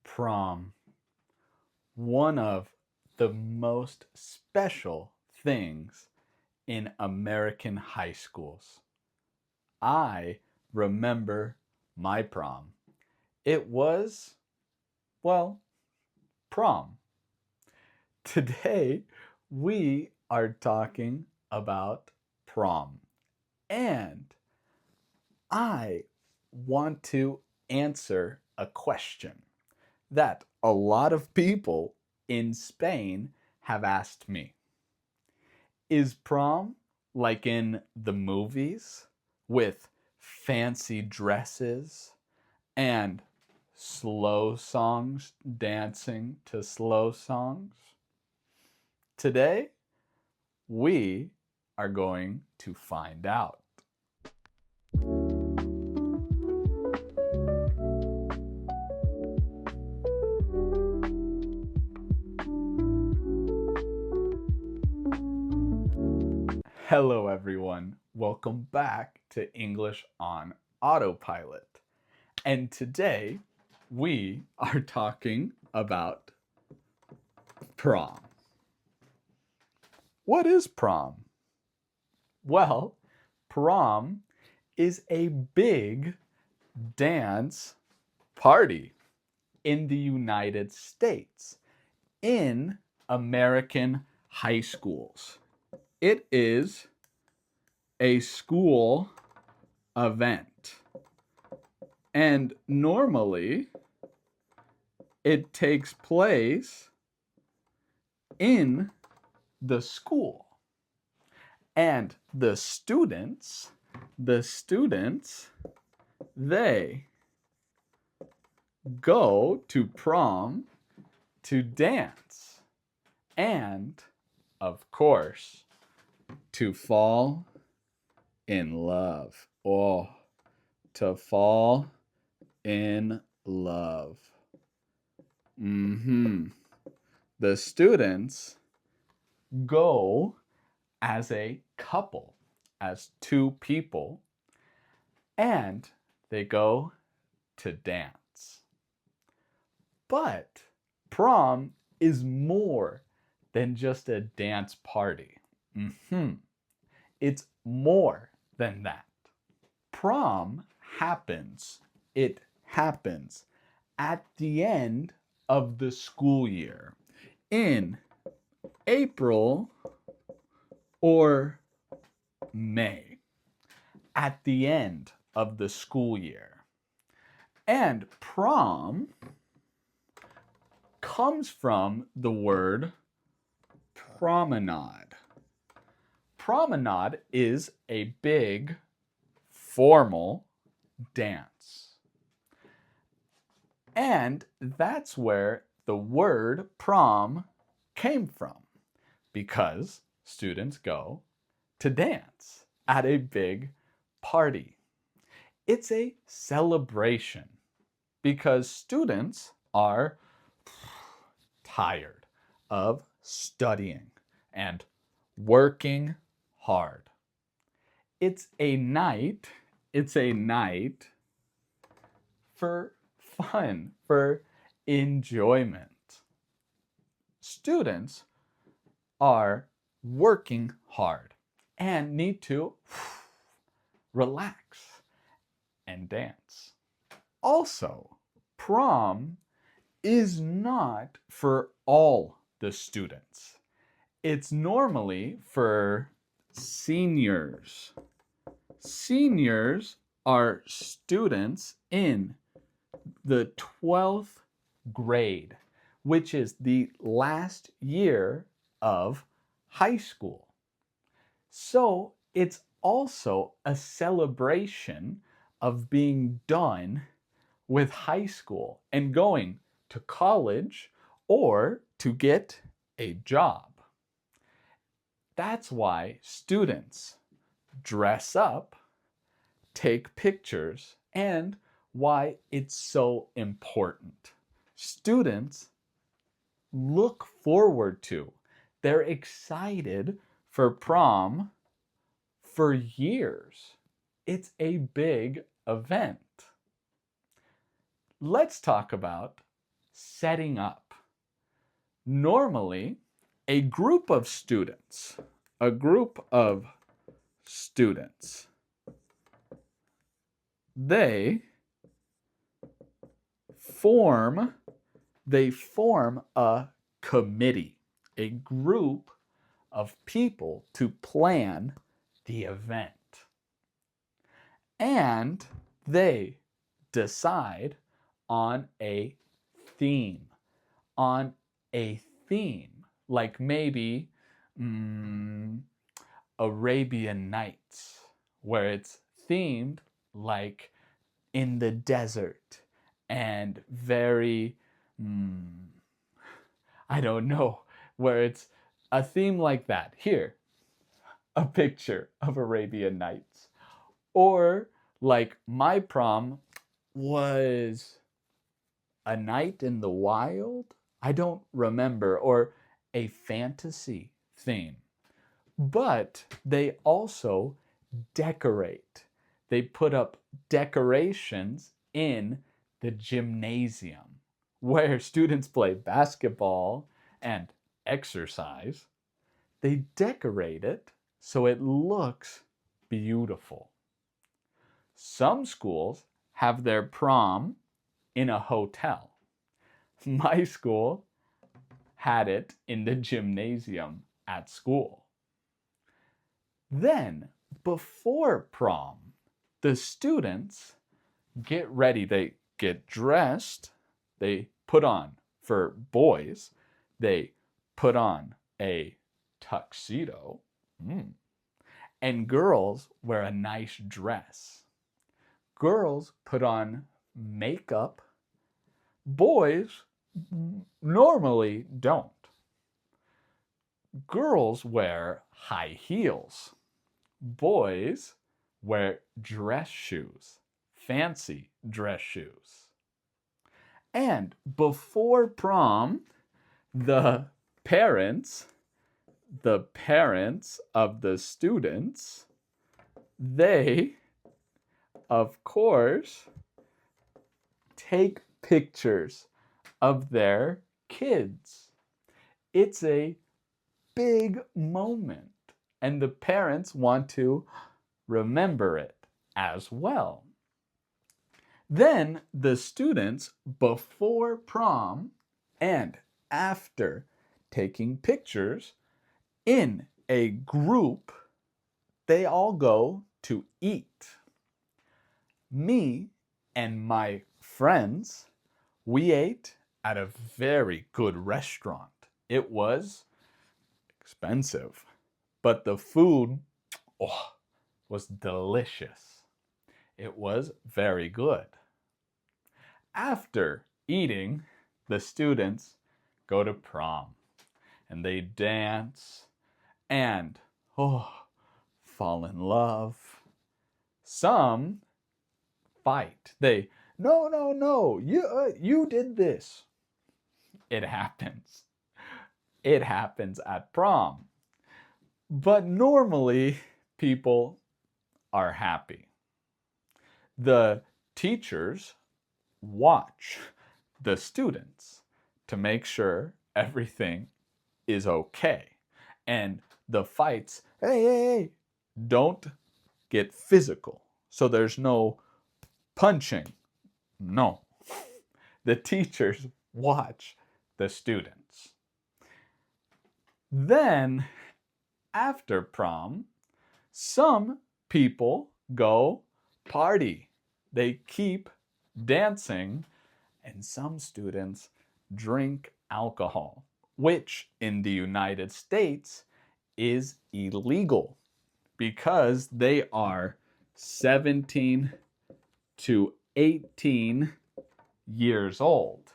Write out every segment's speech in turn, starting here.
Prom. One of the most special things in American high schools. I remember my prom. It was, well, prom. Today, we are talking about prom. And I want to answer a question that a lot of people in Spain have asked me. Is prom like in the movies with fancy dresses and slow songs dancing to slow songs? Today, we are going to find out. Hello, everyone. Welcome back to English on Autopilot. And today we are talking about prom. What is prom? Well, prom is a big dance party in the United States in American high schools. It is a school event. And normally it takes place in the school. And the students, they go to prom to dance. And, of course, to fall in love. Oh, to fall in love. The students go as a couple, as two people, and they go to dance. But prom is more than just a dance party. It's more than that. Prom happens, it happens at the end of the school year in April or May, at the end of the school year. And prom comes from the word promenade. Promenade is a big, formal dance. And that's where the word prom came from, because students go to dance at a big party. It's a celebration because students are tired of studying and working hard. It's a night for fun, for enjoyment. Students are working hard and need to relax and dance. Also, prom is not for all the students. It's normally for seniors. Seniors are students in the 12th grade, which is the last year of high school. So it's also a celebration of being done with high school and going to college or to get a job. That's why students dress up, take pictures, and why it's so important. Students look forward to, they're excited for prom for years. It's a big event. let's talk about setting up. Normally, a group of students, they form a committee, a group of people to plan the event. And they decide on a theme, like maybe Arabian Nights, where it's themed like in the desert and very, I don't know, where it's a theme like that. Here, a picture of Arabian Nights. Or like my prom was a night in the wild? I don't remember. Or a fantasy theme. But they also decorate. They put up decorations in the gymnasium where students play basketball and exercise. They decorate it so it looks beautiful. Some schools have their prom in a hotel. My school had it in the gymnasium at school. Then, before prom, the students get ready. They get dressed. They put on, for boys, they put on a tuxedo. And girls wear a nice dress. Girls put on makeup. Boys normally don't. Girls wear high heels. Boys wear dress shoes, fancy dress shoes. And before prom, the parents of the students, they, of course, take pictures of their kids. It's a big moment, and the parents want to remember it as well. Then the students, before prom and after taking pictures in a group, they all go to eat. Me and my friends, we ate at a very good restaurant. It was expensive, but the food was delicious. It was very good. After eating, the students go to prom and they dance and fall in love. Some fight. They, no, you did this. It happens. It happens at prom. But normally, people are happy. The teachers watch the students to make sure everything is okay. And the fights, hey, don't get physical. So there's no punching. No. The teachers watch the students. Then, after prom, some people go party. They keep dancing, and some students drink alcohol, which in the United States is illegal because they are 17 to 18 years old.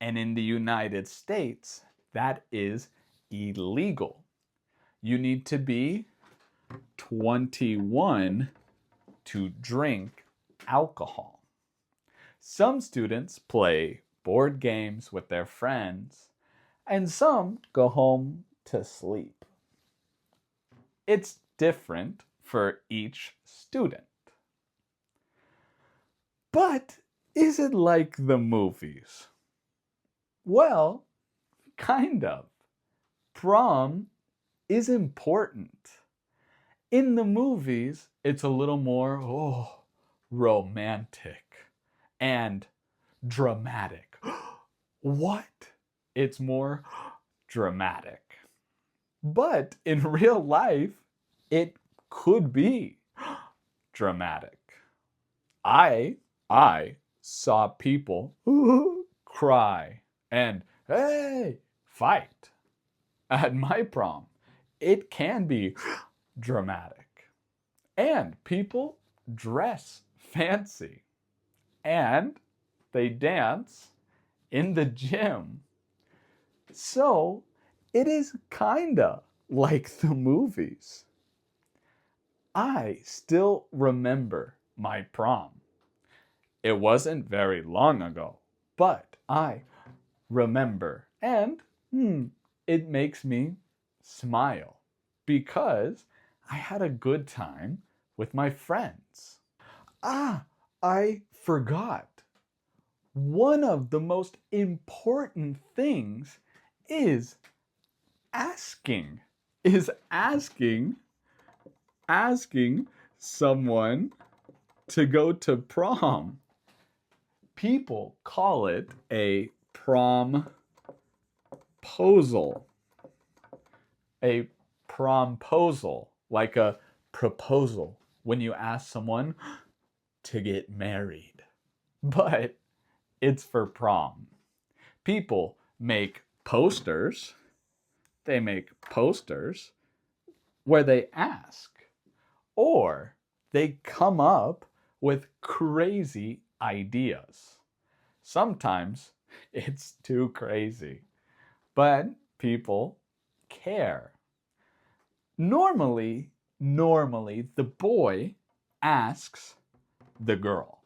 And in the United States, that is illegal. You need to be 21 to drink alcohol. Some students play board games with their friends, and some go home to sleep. It's different for each student. But Is it like the movies? Well, kind of. Prom is important. In the movies, it's a little more, romantic and dramatic. What? It's more dramatic. But in real life, it could be dramatic. I saw people cry and hey, fight at my prom. It can be dramatic. And people dress fancy and they dance in the gym. So it is kinda like the movies. I still remember my prom. It wasn't very long ago, but I remember. And it makes me smile because I had a good time with my friends. I forgot. One of the most important things is asking. Asking someone to go to prom. People call it a promposal. A promposal, like a proposal when you ask someone to get married. But it's for prom. People make posters. They make posters where they ask, or they come up with crazy ideas. Sometimes it's too crazy, but people care. Normally, the boy asks the girl,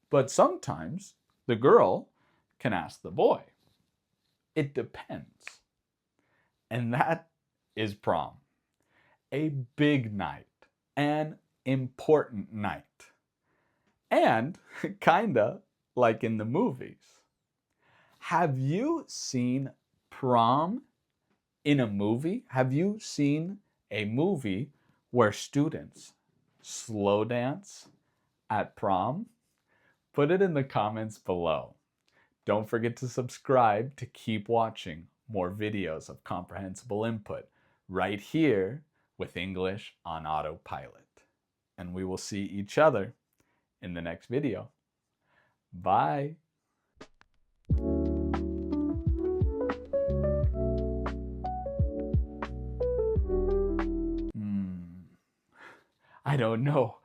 but sometimes the girl can ask the boy. It depends. And that is prom. A big night, an important night, and kinda like in the movies. Have you seen prom in a movie? Have you seen a movie where students slow dance at prom? Put it in the comments below. Don't forget to subscribe to keep watching more videos of comprehensible input right here with English on Autopilot. And we will see each other in the next video. Bye. I don't know.